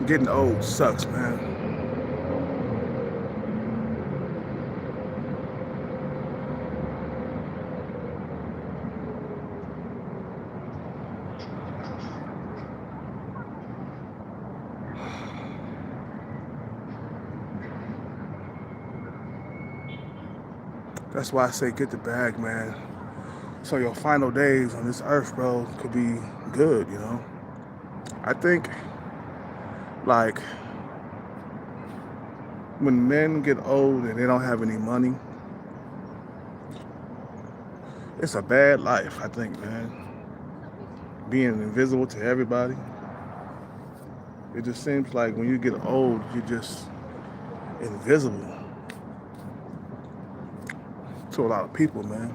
Getting old sucks, man. That's why I say get the bag, man. So your final days on this earth, bro, could be good, you know? I think, like, when men get old and they don't have any money, it's a bad life, I think, man. Being invisible to everybody. It just seems like when you get old, you're just invisible to a lot of people, man.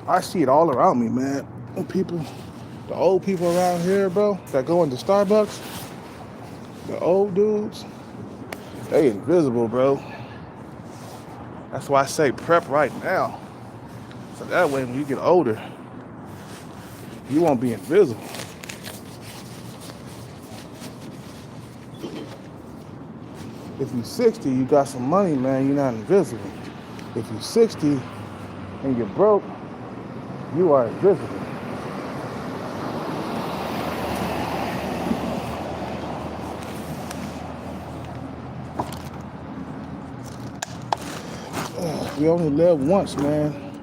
I see it all around me, man. And people, the old people around here, bro, that go into Starbucks, the old dudes, they invisible, bro. That's why I say prep right now. So that way when you get older, you won't be invisible. If you're 60, you got some money, man, you're not invisible. If you're 60 and you're broke, you are invisible. We only live once, man.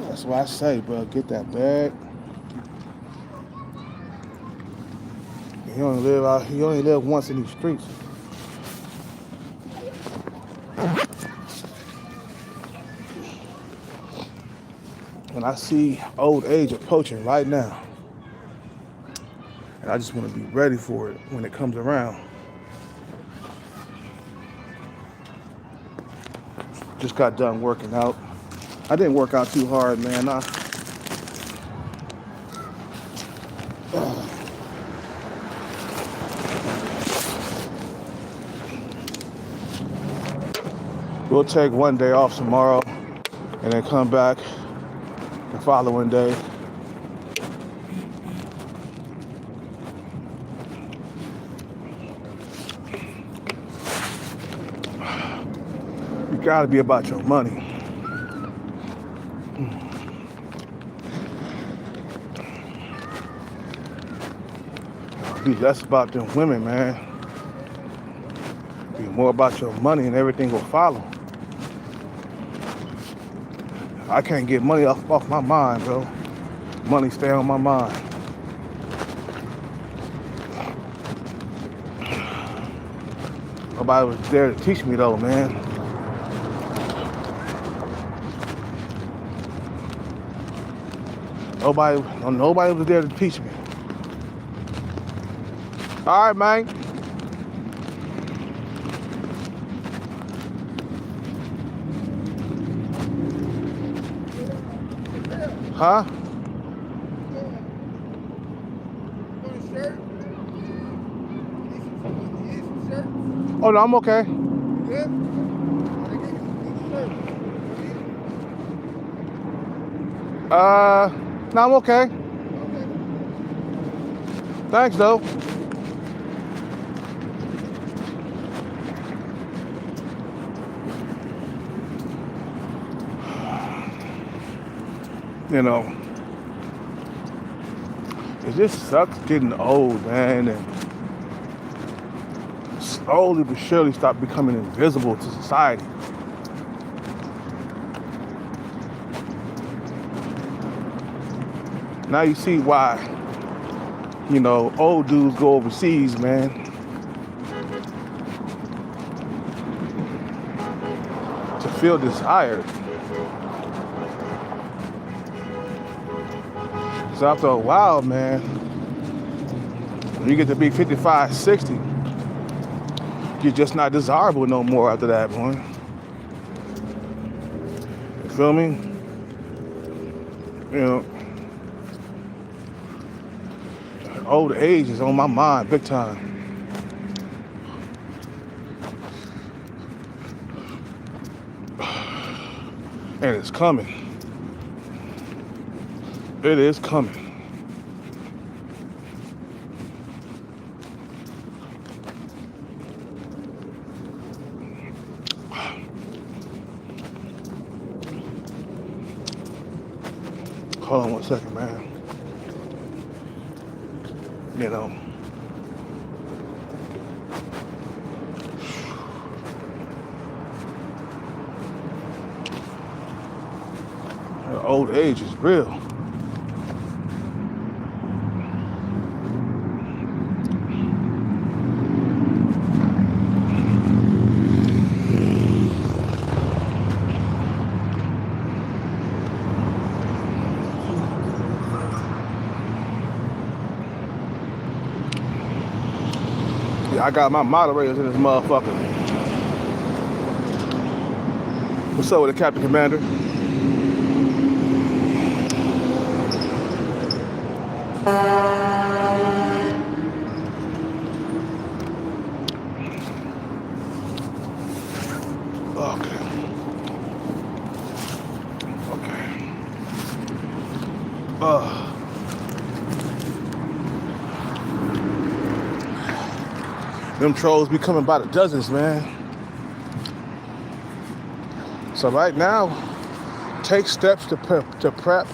That's why I say, bro, get that bag. You only live once in these streets. And I see old age approaching right now. And I just want to be ready for it when it comes around. Just got done working out. I didn't work out too hard, man. We'll take one day off tomorrow and then come back the following day. You gotta be about your money. Be less about them women, man. Be more about your money and everything will follow. I can't get money off my mind, bro. Money stay on my mind. Nobody was there to teach me though, man. Nobody was there to teach me. All right, man. Huh? Oh no, I'm okay. No, I'm okay. Thanks, though. You know, it just sucks getting old, man, and slowly but surely stop becoming invisible to society. Now you see why, you know, old dudes go overseas, man. To feel desired. So after a while, man, when you get to be 55, 60, you're just not desirable no more after that, boy. You feel me? You know, old age is on my mind big time. And it's coming. It is coming. Hold on one second, man. You know. Old age is real. Yeah, I got my moderators in this motherfucker. What's up with the Captain Commander? Them trolls be coming by the dozens, man. So right now, take steps to prep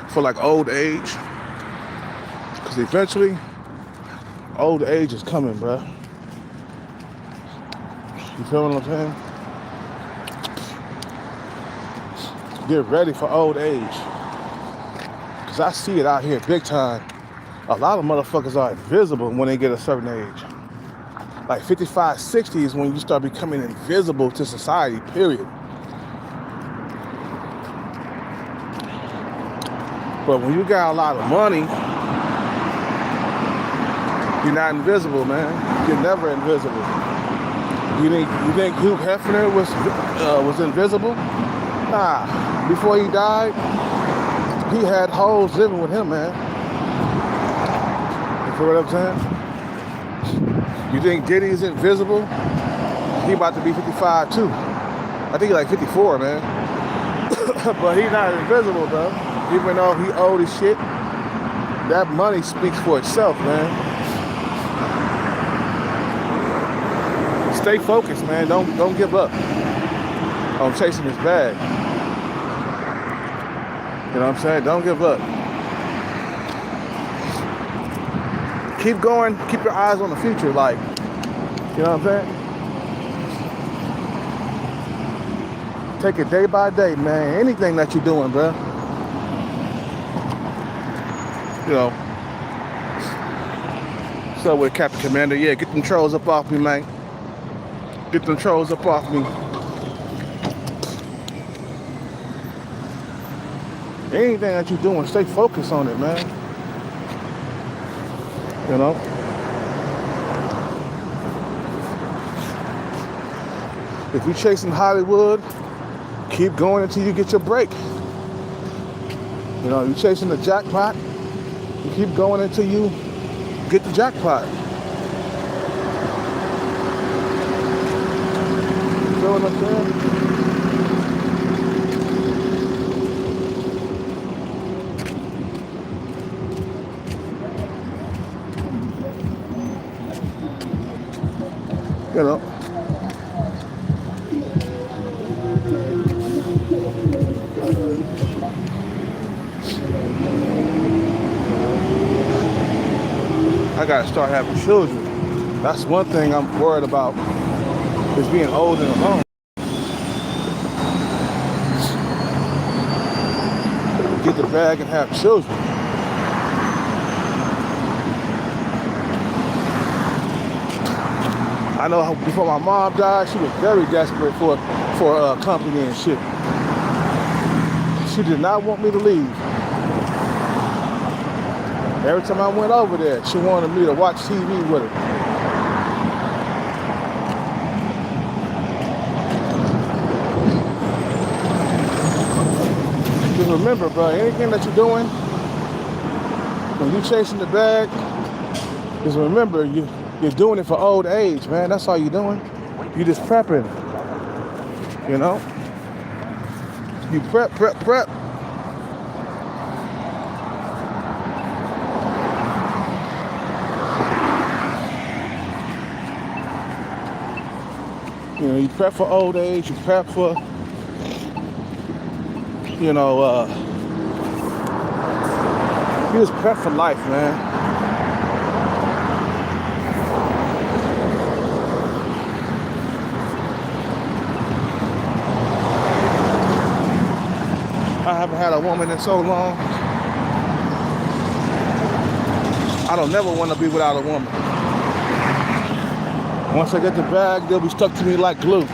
for like old age. Because eventually, old age is coming, bro. You feel what I'm saying? Get ready for old age. Because I see it out here big time. A lot of motherfuckers are invisible when they get a certain age. Like 55, 60 is when you start becoming invisible to society, period. But when you got a lot of money, you're not invisible, man. You're never invisible. You think Hugh Hefner was invisible? Nah. Before he died, he had hoes living with him, man. You feel what I'm saying? You think Diddy's invisible? He about to be 55 too. I think he's like 54, man. But he's not invisible, bro. Even though he old as shit, that money speaks for itself, man. Stay focused, man. Don't give up on chasing this bag. You know what I'm saying? Don't give up. Keep going. Keep your eyes on the future. Like, you know what I'm saying? Take it day by day, man. Anything that you're doing, bro. You know. So with Captain Commander, yeah, get them trolls up off me, man. Get them trolls up off me. Anything that you're doing, stay focused on it, man. You know? If you're chasing Hollywood, keep going until you get your break. You know, you're chasing the jackpot, you keep going until you get the jackpot. You feel what I'm saying? You know. I gotta start having children. That's one thing I'm worried about, is being old and alone. Get the bag and have children. I know before my mom died, she was very desperate for company and shit. She did not want me to leave. Every time I went over there, she wanted me to watch TV with her. Just remember, bro, anything that you're doing, when you're chasing the bag, just remember, you're doing it for old age, man. That's all you're doing. You're just prepping, you know? You prep. You know, you prep for old age, you prep for, you know, you just prep for life, man. I haven't had a woman in so long. I don't never want to be without a woman. Once I get the bag, they'll be stuck to me like glue.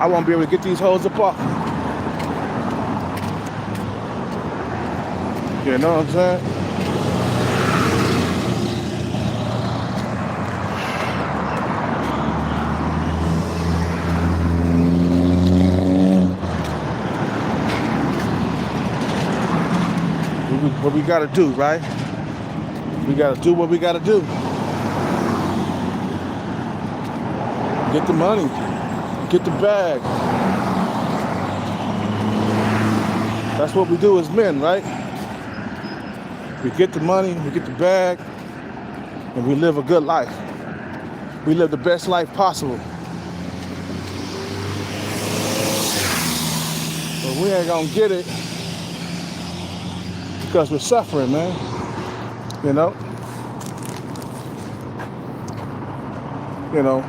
I won't be able to get these hoes apart. You know what I'm saying? What we gotta do, right? We gotta do what we gotta do. Get the money. Get the bag. That's what we do as men, right? We get the money, we get the bag, and we live a good life. We live the best life possible. But we ain't gonna get it because we're suffering, man. You know? You know.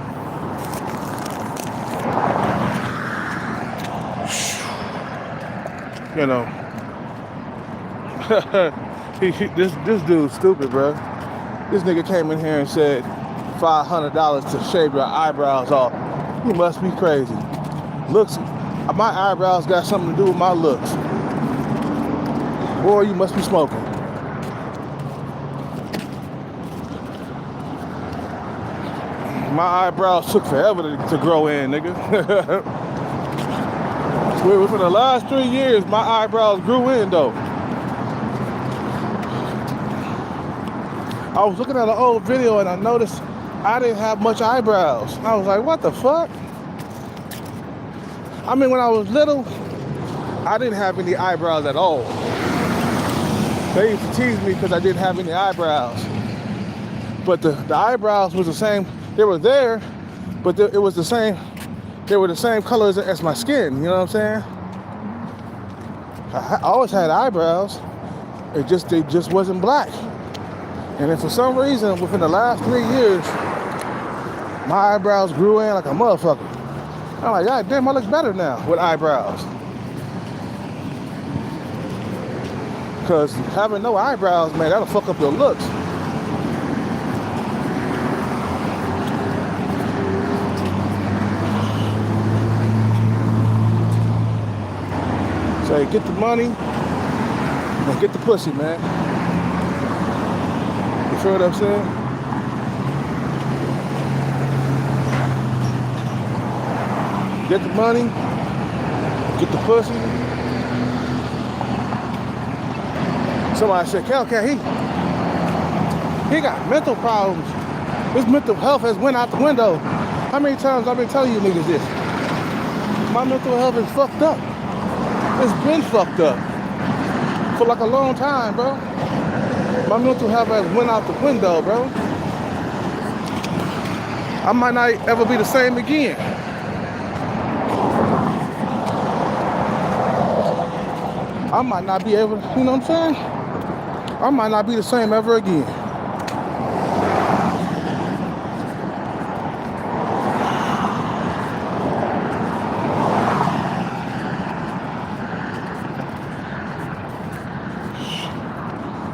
You know. This dude's stupid, bro. This nigga came in here and said $500 to shave your eyebrows off. You must be crazy. Looks, my eyebrows got something to do with my looks. Boy, you must be smoking. My eyebrows took forever to grow in, nigga. For the last 3 years, my eyebrows grew in, though. I was looking at an old video and I noticed I didn't have much eyebrows. I was like, what the fuck? I mean, when I was little, I didn't have any eyebrows at all. They used to tease me because I didn't have any eyebrows. But the eyebrows was the same. They were there, but it was the same. They were the same colors as my skin. You know what I'm saying? I always had eyebrows. They just wasn't black. And then for some reason, within the last 3 years, my eyebrows grew in like a motherfucker. I'm like, God damn, I look better now with eyebrows. Because having no eyebrows, man, that'll fuck up your looks. So get the money and get the pussy, man. You feel what I'm saying? Get the money, get the pussy. Somebody said, Cal, he got mental problems. His mental health has went out the window. How many times I've been telling you niggas this? My mental health is fucked up. It's been fucked up for like a long time, bro. My mental health has went out the window, bro. I might not ever be the same again. I might not be able, you know what I'm saying? I might not be the same ever again.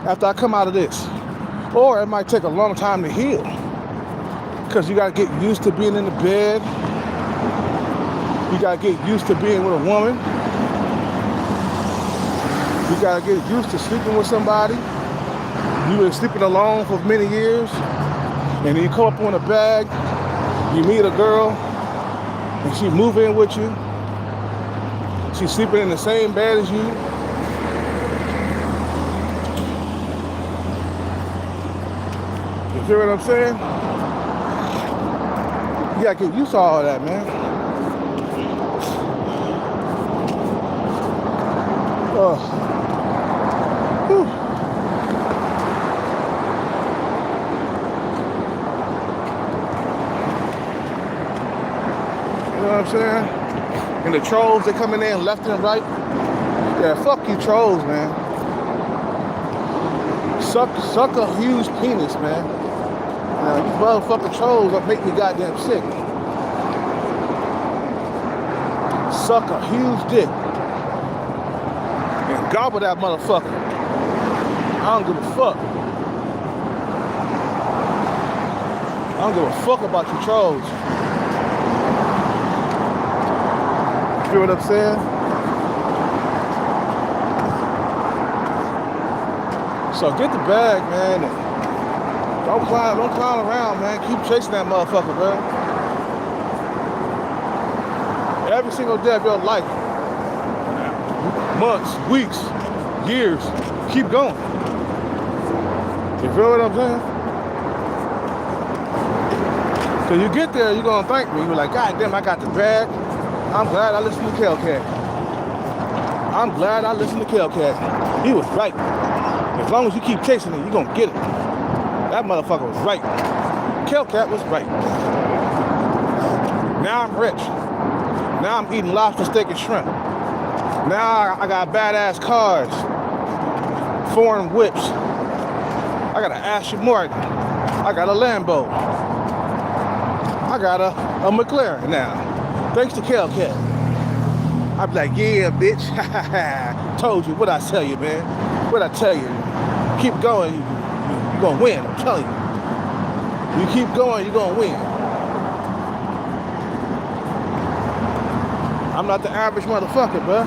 After I come out of this. Or it might take a long time to heal. Because you gotta get used to being in the bed. You gotta get used to being with a woman. You gotta get used to sleeping with somebody. You've been sleeping alone for many years. And then you come up on a bag, you meet a girl, and she move in with you. She's sleeping in the same bed as you. You hear what I'm saying? You gotta get used to all that, man. Whew. You know what I'm saying? And the trolls, they coming in left and right. Yeah, fuck you trolls, man. Suck a huge penis, man. These motherfucking trolls that make me goddamn sick. Suck a huge dick. And gobble that motherfucker. I don't give a fuck. I don't give a fuck about you trolls. You feel what I'm saying? So get the bag, man. And don't clown around, man. Keep chasing that motherfucker, bro. Every single day of your life. Months, weeks, years. Keep going. You feel what I'm saying? So you get there, you're gonna thank me. You're like, God damn, I got the bag. I'm glad I listened to Kelcat. I'm glad I listened to Kelcat. He was right. As long as you keep chasing it, you're gonna get it. That motherfucker was right. Kelcat was right. Now I'm rich. Now I'm eating lobster, steak, and shrimp. Now I got badass cars, foreign whips. I got an Aston Martin. I got a Lambo. I got a McLaren now. Thanks to Kelcat. I be like, yeah, bitch. Told you. What I tell you, man? What I tell you? Keep going. You're going to win. I'm telling you. You keep going, you're going to win. I'm not the average motherfucker, bro.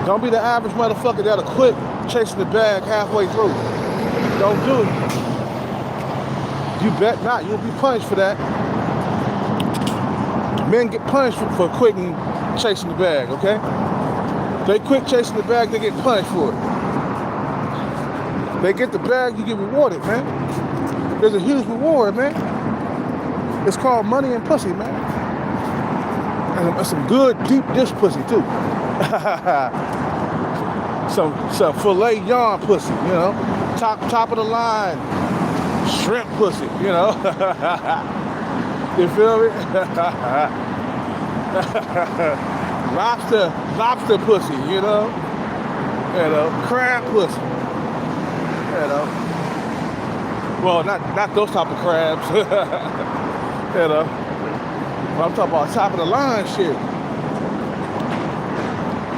Don't be the average motherfucker that'll quit chasing the bag halfway through. Don't do it. You bet not. You'll be punished for that. Men get punished for quitting chasing the bag, okay? They quit chasing the bag, they get punished for it. They get the bag, you get rewarded, man. There's a huge reward, man. It's called money and pussy, man. And some good deep dish pussy too. some filet yarn pussy, you know. Top of the line shrimp pussy, you know. You feel me? lobster pussy, you know. Crab pussy. You know. Well, not those type of crabs. You know. I'm talking about top of the line shit.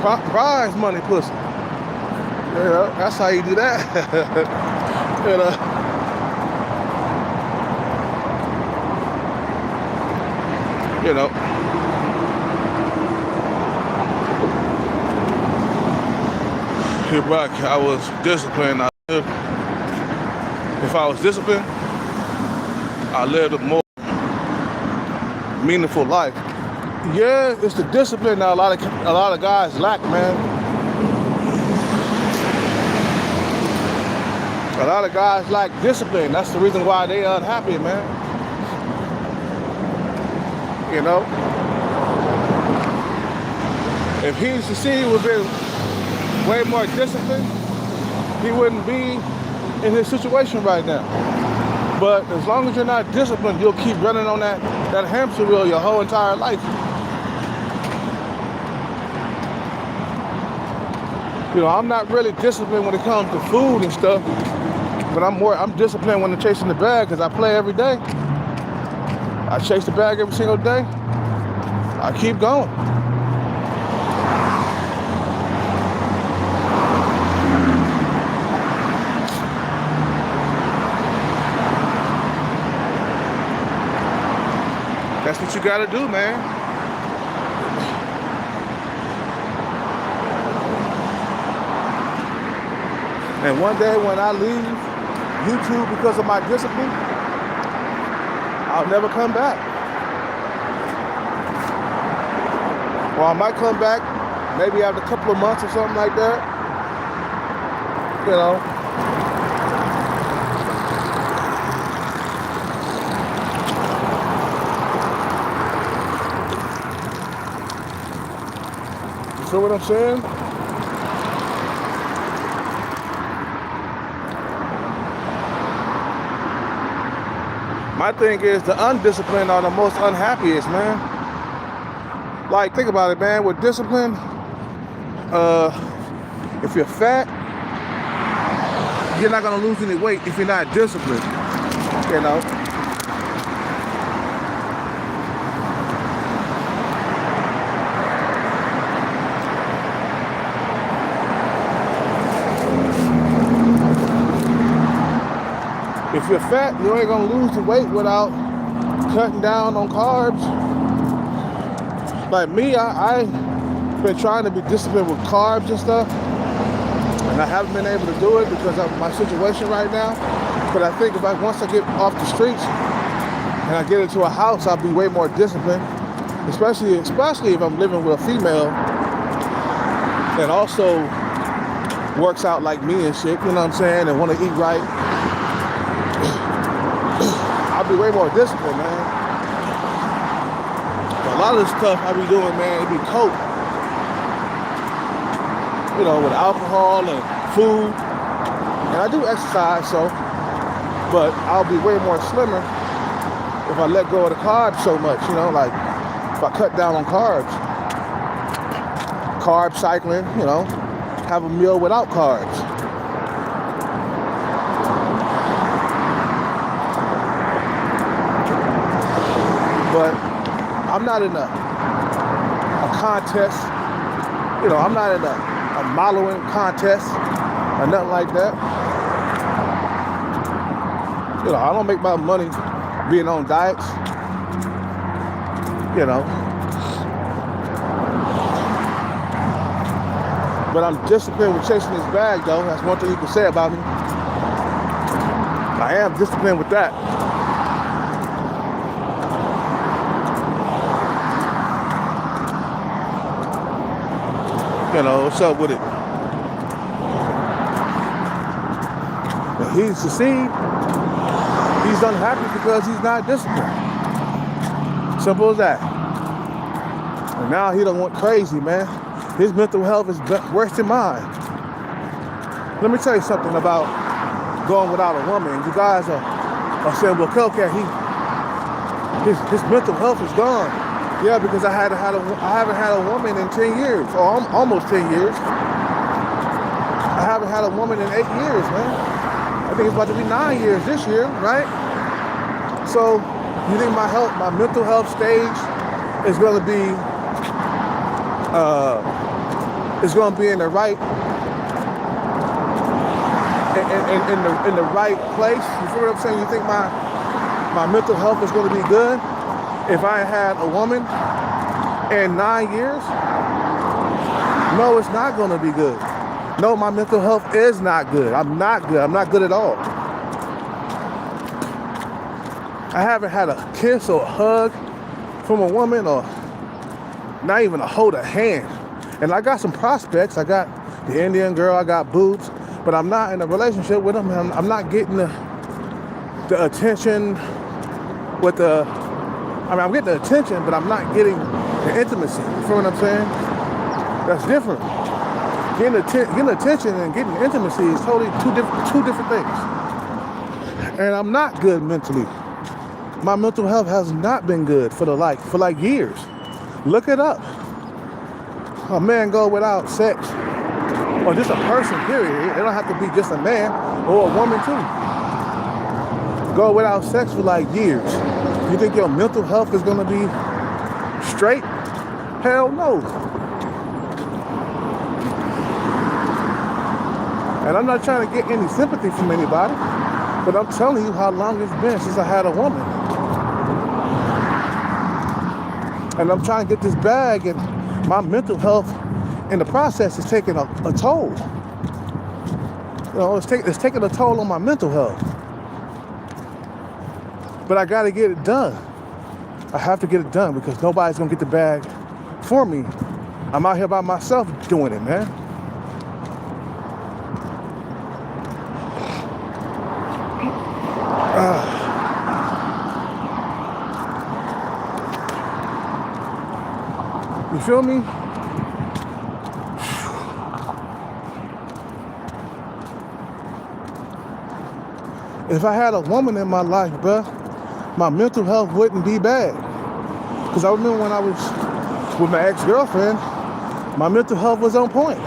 Prize money pussy. You know, that's how you do that. You know. You know. Here back, I was disciplined. If I was disciplined, I lived a more meaningful life. Yeah, it's the discipline that a lot of guys lack, man. A lot of guys lack discipline. That's the reason why they unhappy, man. You know? If he succeeded with been way more disciplined, he wouldn't be in his situation right now. But as long as you're not disciplined, you'll keep running on that hamster wheel your whole entire life. You know, I'm not really disciplined when it comes to food and stuff, but I'm disciplined when I'm chasing the bag because I play every day. I chase the bag every single day. I keep going. That's what you gotta do, man. And one day when I leave YouTube because of my discipline, I'll never come back. Or I might come back maybe after a couple of months or something like that. You know. feel what I'm saying? My thing is the undisciplined are the most unhappiest, man. Like, think about it, man. With discipline, if you're fat, you're not gonna lose any weight if you're not disciplined, you know? If you're fat, you ain't gonna lose the weight without cutting down on carbs. Like me, I've been trying to be disciplined with carbs and stuff, and I haven't been able to do it because of my situation right now. But I think once I get off the streets and I get into a house, I'll be way more disciplined, especially if I'm living with a female that also works out like me and shit, you know what I'm saying, and want to eat right. I'll be way more disciplined, man. But a lot of the stuff I be doing, man, it be coke. You know, with alcohol and food. And I do exercise, but I'll be way more slimmer if I let go of the carbs so much, you know, like if I cut down on carbs. Carb cycling, you know, have a meal without carbs. But I'm not in a contest, you know, I'm not in a modeling contest or nothing like that. You know, I don't make my money being on diets, you know. But I'm disciplined with chasing this bag, though. That's one thing you can say about me. I am disciplined with that. You know, what's up with it? But he's deceived. He's unhappy because he's not disciplined. Simple as that. And now he done went crazy, man. His mental health is worse than mine. Let me tell you something about going without a woman. You guys are saying, well, Kelcat, his mental health is gone. Yeah, because I haven't had a woman in 10 years, or almost 10 years. I haven't had a woman in 8 years, man. I think it's about to be 9 years this year, right? So, you think my mental health stage is going to be, in the right, in the right place? You feel what I'm saying? You think my mental health is going to be good if I had a woman in 9 years? No, it's not going to be good. No, my mental health is not good. I'm not good. I'm not good at all. I haven't had a kiss or a hug from a woman, or not even a hold of hand. And I got some prospects. I got the Indian girl. I got boobs. But I'm not in a relationship with them. I'm not getting the attention with the... I'm getting the attention, but I'm not getting the intimacy. You feel what I'm saying? That's different. Getting attention and getting intimacy is totally two different things. And I'm not good mentally. My mental health has not been good for like years. Look it up. A man go without sex, or just a person, period. It don't have to be just a man or a woman too. Go without sex for like years. You think your mental health is gonna be straight? Hell no. And I'm not trying to get any sympathy from anybody, but I'm telling you how long it's been since I had a woman. And I'm trying to get this bag, and my mental health in the process is taking a toll. You know, it's taking a toll on my mental health. But I gotta get it done. I have to get it done because nobody's gonna get the bag for me. I'm out here by myself doing it, man. You feel me? If I had a woman in my life, bruh, my mental health wouldn't be bad. Because I remember when I was with my ex-girlfriend, my mental health was on point.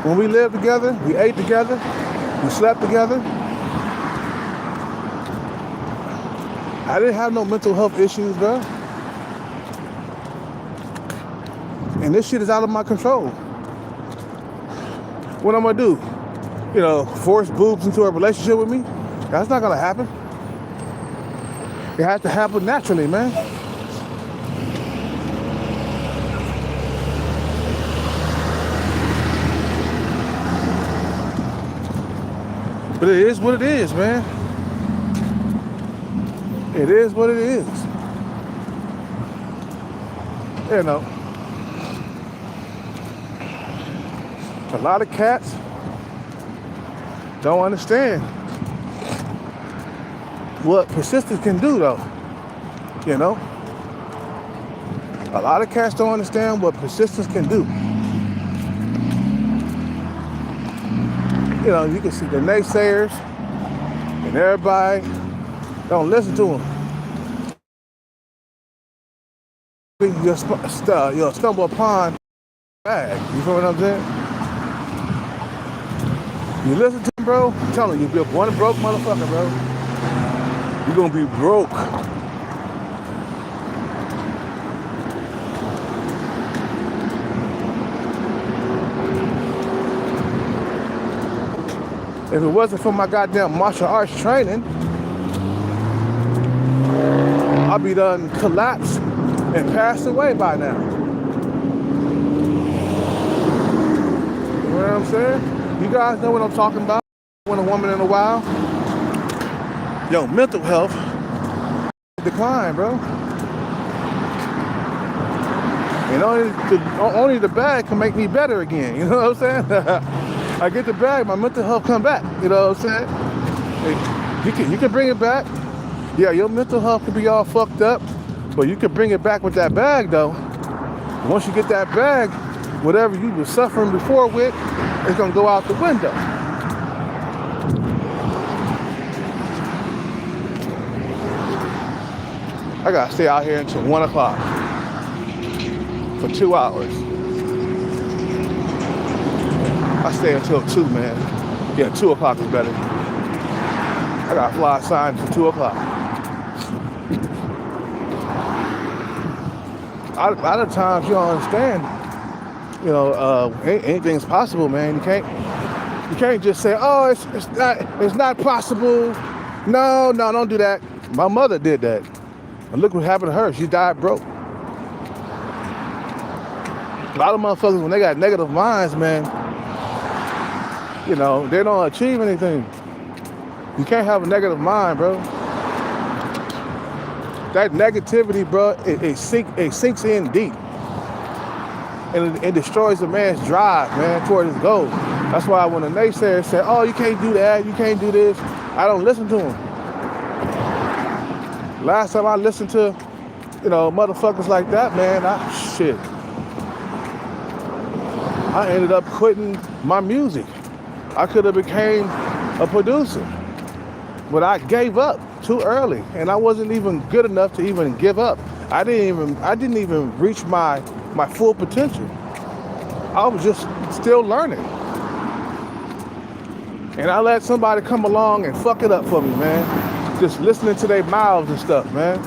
When we lived together, we ate together, we slept together. I didn't have no mental health issues, bro. And this shit is out of my control. What I'm gonna do? You know, force boobs into a relationship with me? That's not gonna happen. It has to happen naturally, man. But it is what it is, man. It is what it is. You know, a lot of cats don't understand what persistence can do, though. You know, a lot of cats don't understand what persistence can do. You know, you can see the naysayers and everybody don't listen to them. You'll stumble upon bag. You feel what I'm saying? You listen to them, bro. I'm telling you, you're one broke motherfucker, bro. You're gonna be broke. If it wasn't for my goddamn martial arts training, I'd be done collapsed and passed away by now. You know what I'm saying? You guys know what I'm talking about? When a woman in a while, yo, mental health decline, bro. And only the bag can make me better again. You know what I'm saying? I get the bag, my mental health come back. You know what I'm saying? You can bring it back. Yeah, your mental health can be all fucked up, but you can bring it back with that bag, though. Once you get that bag, whatever you were suffering before with, it's gonna go out the window. I gotta stay out here until 1 o'clock for 2 hours. I stay until 2, man. Yeah, 2 o'clock is better. I gotta fly a sign for 2 o'clock. A lot of times you don't understand, you know, anything's possible, man. You can't just say, oh, it's not possible. No, don't do that. My mother did that. And look what happened to her. She died broke. A lot of motherfuckers, when they got negative minds, man, you know, they don't achieve anything. You can't have a negative mind, bro. That negativity, bro, it sinks in deep. And it destroys a man's drive, man, toward his goal. That's why when the naysayers say, oh, you can't do that, you can't do this, I don't listen to them. Last time I listened to, you know, motherfuckers like that, man, I ended up quitting my music. I could have became a producer, but I gave up too early, and I wasn't even good enough to even give up. I didn't even reach my full potential. I was just still learning. And I let somebody come along and fuck it up for me, man. Just listening to their mouths and stuff, man.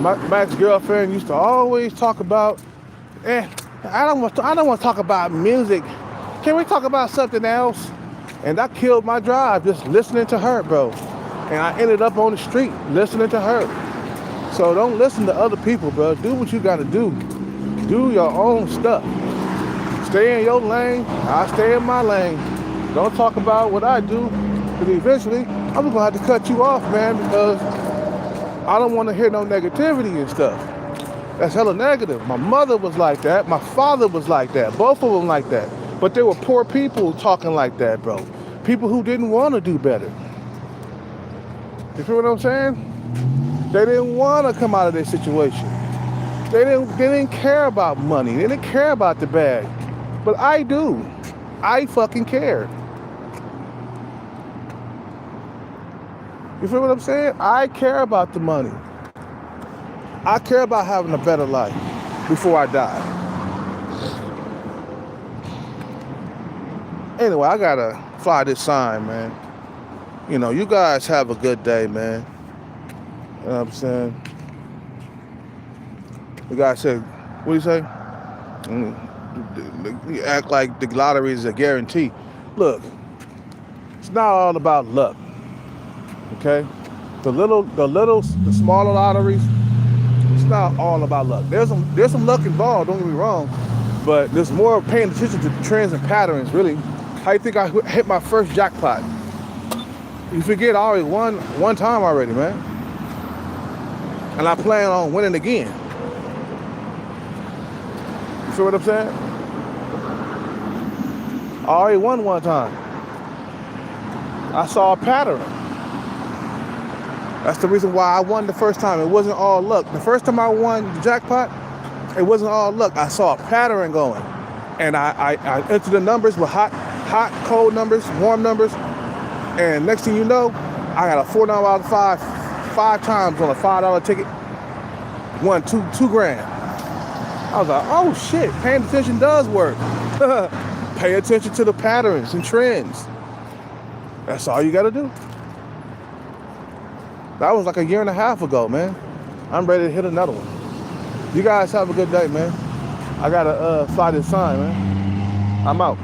My ex-girlfriend used to always talk about, I don't want to talk about music. Can we talk about something else? And that killed my drive, just listening to her, bro. And I ended up on the street listening to her. So don't listen to other people, bro. Do what you gotta do. Do your own stuff. Stay in your lane, I stay in my lane. Don't talk about what I do, because eventually I'm gonna have to cut you off, man, because I don't want to hear no negativity and stuff. That's hella negative. My mother was like that. My father was like that. Both of them like that. But there were poor people talking like that, bro. People who didn't want to do better. You feel what I'm saying? They didn't want to come out of their situation. They didn't care about money. They didn't care about the bag. But I do. I fucking care. You feel what I'm saying? I care about the money. I care about having a better life before I die. Anyway, I gotta fly this sign, man. You know, you guys have a good day, man. You know what I'm saying? The guy said, what do you say? You act like the lottery is a guarantee. Look, it's not all about luck, okay? The smaller lotteries, it's not all about luck. There's some luck involved, don't get me wrong, but there's more paying attention to trends and patterns, really. How you think I hit my first jackpot? You forget I already won one time already, man. And I plan on winning again. You feel what I'm saying? I already won one time. I saw a pattern. That's the reason why I won the first time. It wasn't all luck. The first time I won the jackpot, it wasn't all luck. I saw a pattern going. And I entered the numbers with hot, cold numbers, warm numbers. And next thing you know, I got a $4 out of five times on a $5 ticket. Won two grand. I was like, oh shit, paying attention does work. Pay attention to the patterns and trends. That's all you gotta do. That was like a year and a half ago, man. I'm ready to hit another one. You guys have a good day, man. I gotta fly this sign, man. I'm out.